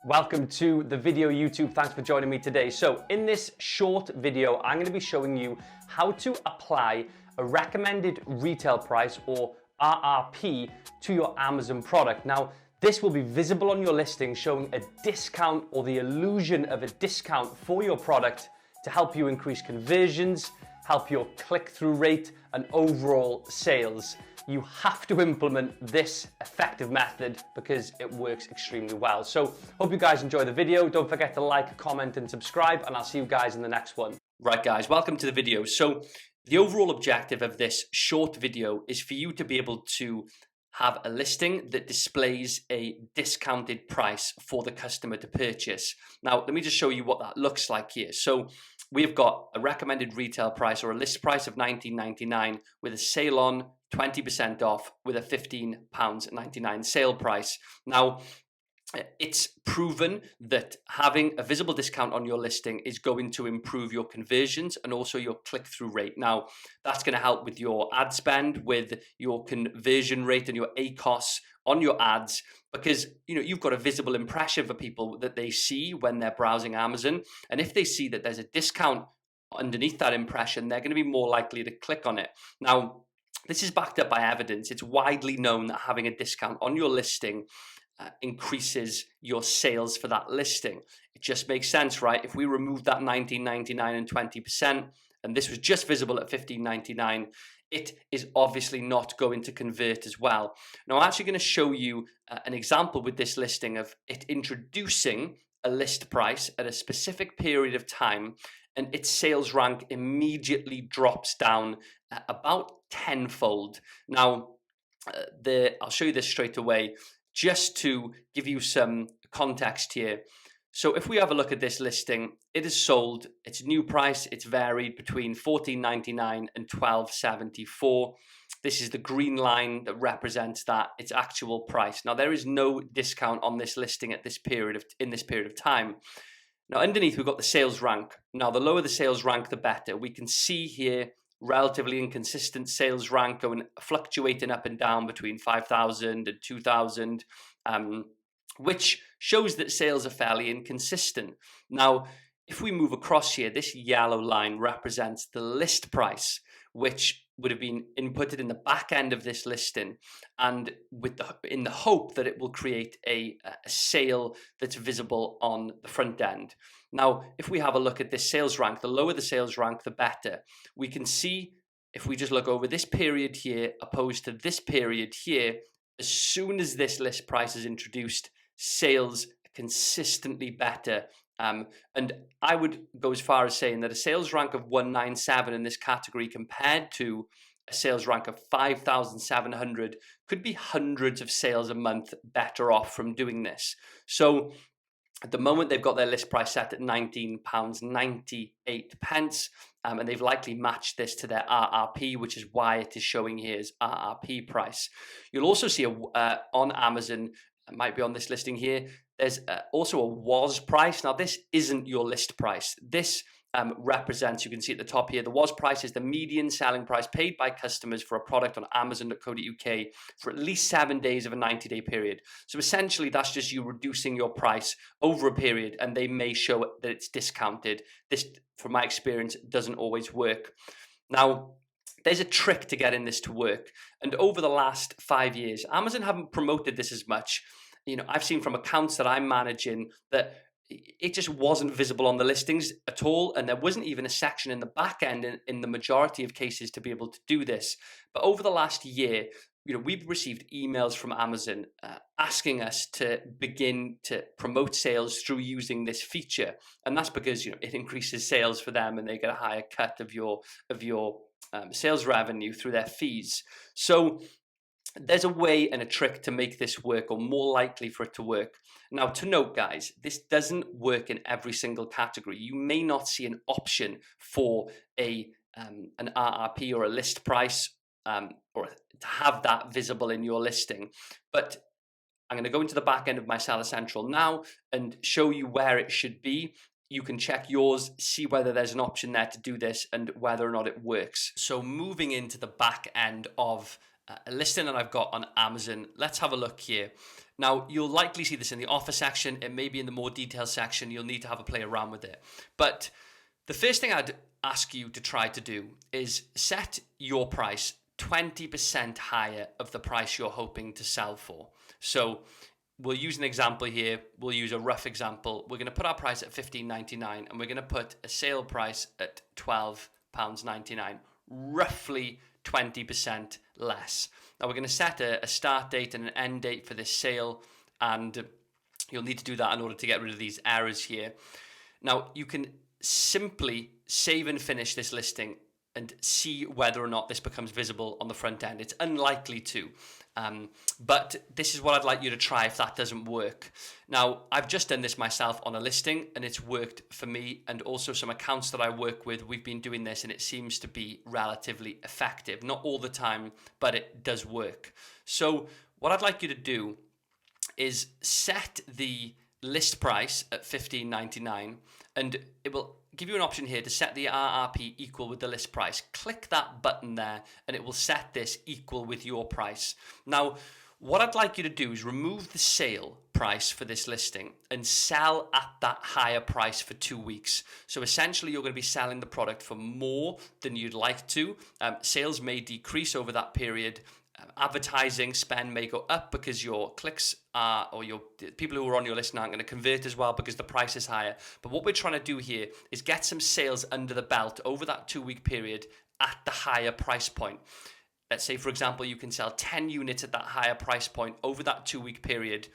Welcome to the video YouTube. Thanks for joining me today. So in this short video, I'm going to be showing you how to apply a recommended retail price or RRP to your Amazon product. Now, this will be visible on your listing, showing a discount or the illusion of a discount for your product to help you increase conversions, help your click-through rate and overall sales. You have to implement this effective method because it works extremely well. So hope you guys enjoy the video. Don't forget to like, comment and subscribe, and I'll see you guys in the next one. Right guys, welcome to the video. So the overall objective of this short video is for you to be able to have a listing that displays a discounted price for the customer to purchase. Now, let me just show you what that looks like here. So we've got a recommended retail price or a list price of $19.99 with a sale on 20% off with a £15.99 sale price. Now, it's proven that having a visible discount on your listing is going to improve your conversions and also your click-through rate. Now, that's going to help with your ad spend, with your conversion rate and your ACOS on your ads, because you've got a visible impression for people that they see when they're browsing Amazon. And if they see that there's a discount underneath that impression, they're going to be more likely to click on it. Now, this is backed up by evidence. It's widely known that having a discount on your listing increases your sales for that listing. It just makes sense, right? If we remove that $19.99 and 20%, and this was just visible at $15.99, it is obviously not going to convert as well. Now, I'm actually going to show you an example with this listing of it introducing a list price at a specific period of time, and its sales rank immediately drops down about tenfold. Now, I'll show you this straight away just to give you some context here. So if we have a look at this listing, it is sold, its new price, it's varied between $14.99 and $12.74. This is the green line that represents that, its actual price. Now, there is no discount on this listing at in this period of time. Now, underneath, we've got the sales rank. Now, the lower the sales rank, the better. We can see here relatively inconsistent sales rank fluctuating up and down between 5,000 and 2,000, which shows that sales are fairly inconsistent. Now, if we move across here, this yellow line represents the list price, which would have been inputted in the back end of this listing, and in the hope that it will create a sale that's visible on the front end. Now, if we have a look at this sales rank, the lower the sales rank, the better. We can see, if we just look over this period here, opposed to this period here, as soon as this list price is introduced, sales are consistently better. And I would go as far as saying that a sales rank of 197 in this category compared to a sales rank of 5,700 could be hundreds of sales a month better off from doing this. So at the moment, they've got their list price set at £19.98, and they've likely matched this to their RRP, which is why it is showing here as RRP price. You'll also see on Amazon, it might be on this listing here, there's also a was price. Now, this isn't your list price. This represents, you can see at the top here, the was price is the median selling price paid by customers for a product on Amazon.co.uk for at least 7 days of a 90-day period. So essentially, that's just you reducing your price over a period, and they may show that it's discounted. This, from my experience, doesn't always work. Now, there's a trick to getting this to work. And over the last 5 years, Amazon haven't promoted this as much. I've seen from accounts that I'm managing that it just wasn't visible on the listings at all. And there wasn't even a section in the back end in the majority of cases to be able to do this. But over the last year, we've received emails from Amazon asking us to begin to promote sales through using this feature. And that's because, it increases sales for them and they get a higher cut of your sales revenue through their fees. So there's a way and a trick to make this work, or more likely for it to work. Now, to note, guys, this doesn't work in every single category. You may not see an option for an RRP or a list price, or to have that visible in your listing. But I'm going to go into the back end of my Seller Central now and show you where it should be. You can check yours, see whether there's an option there to do this and whether or not it works. So moving into the back end of a listing that I've got on Amazon, let's have a look here. Now, you'll likely see this in the offer section. It may be in the more detailed section. You'll need to have a play around with it. But the first thing I'd ask you to try to do is set your price 20% higher of the price you're hoping to sell for. So we'll use an example here. We'll use a rough example. We're going to put our price at $15.99 and we're going to put a sale price at £12.99, roughly 20% less. Now we're going to set a start date and an end date for this sale, and you'll need to do that in order to get rid of these errors here. Now you can simply save and finish this listing and see whether or not this becomes visible on the front end. It's unlikely to, but this is what I'd like you to try if that doesn't work. Now, I've just done this myself on a listing and it's worked for me, and also some accounts that I work with, we've been doing this and it seems to be relatively effective. Not all the time, but it does work. So what I'd like you to do is set the list price at $15.99, and it will give you an option here to set the RRP equal with the list price. Click that button there and it will set this equal with your price. Now, what I'd like you to do is remove the sale price for this listing and sell at that higher price for 2 weeks. So essentially, you're going to be selling the product for more than you'd like to. Sales may decrease over that period. Advertising spend may go up because your clicks are, or your people who are on your list aren't going to convert as well because the price is higher. But what we're trying to do here is get some sales under the belt over that 2 week period at the higher price point. Let's say, for example, you can sell 10 units at that higher price point over that 2 week period.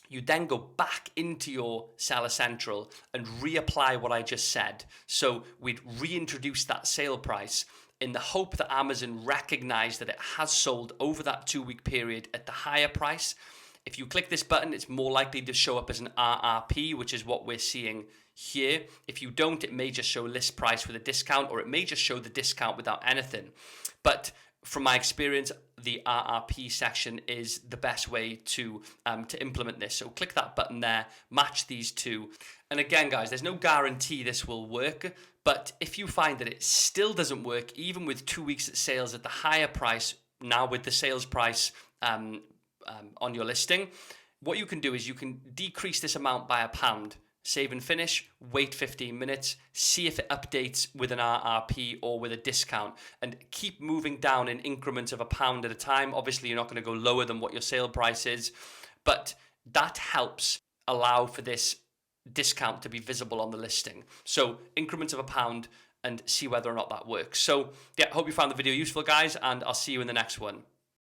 You then go back into your Seller Central and reapply what I just said. So we'd reintroduce that sale price in the hope that Amazon recognize that it has sold over that 2 week period at the higher price. If you click this button, it's more likely to show up as an RRP, which is what we're seeing here. If you don't, it may just show list price with a discount, or it may just show the discount without anything. But from my experience, the RRP section is the best way to implement this. So click that button there, match these two. And again, guys, there's no guarantee this will work, but if you find that it still doesn't work, even with 2 weeks at sales at the higher price, now with the sales price on your listing, what you can do is you can decrease this amount by £1. Save and finish, wait 15 minutes, see if it updates with an RRP or with a discount, and keep moving down in increments of £1 at a time. Obviously, you're not going to go lower than what your sale price is, but that helps allow for this discount to be visible on the listing. So increments of £1 and see whether or not that works. So yeah, hope you found the video useful, guys, and I'll see you in the next one.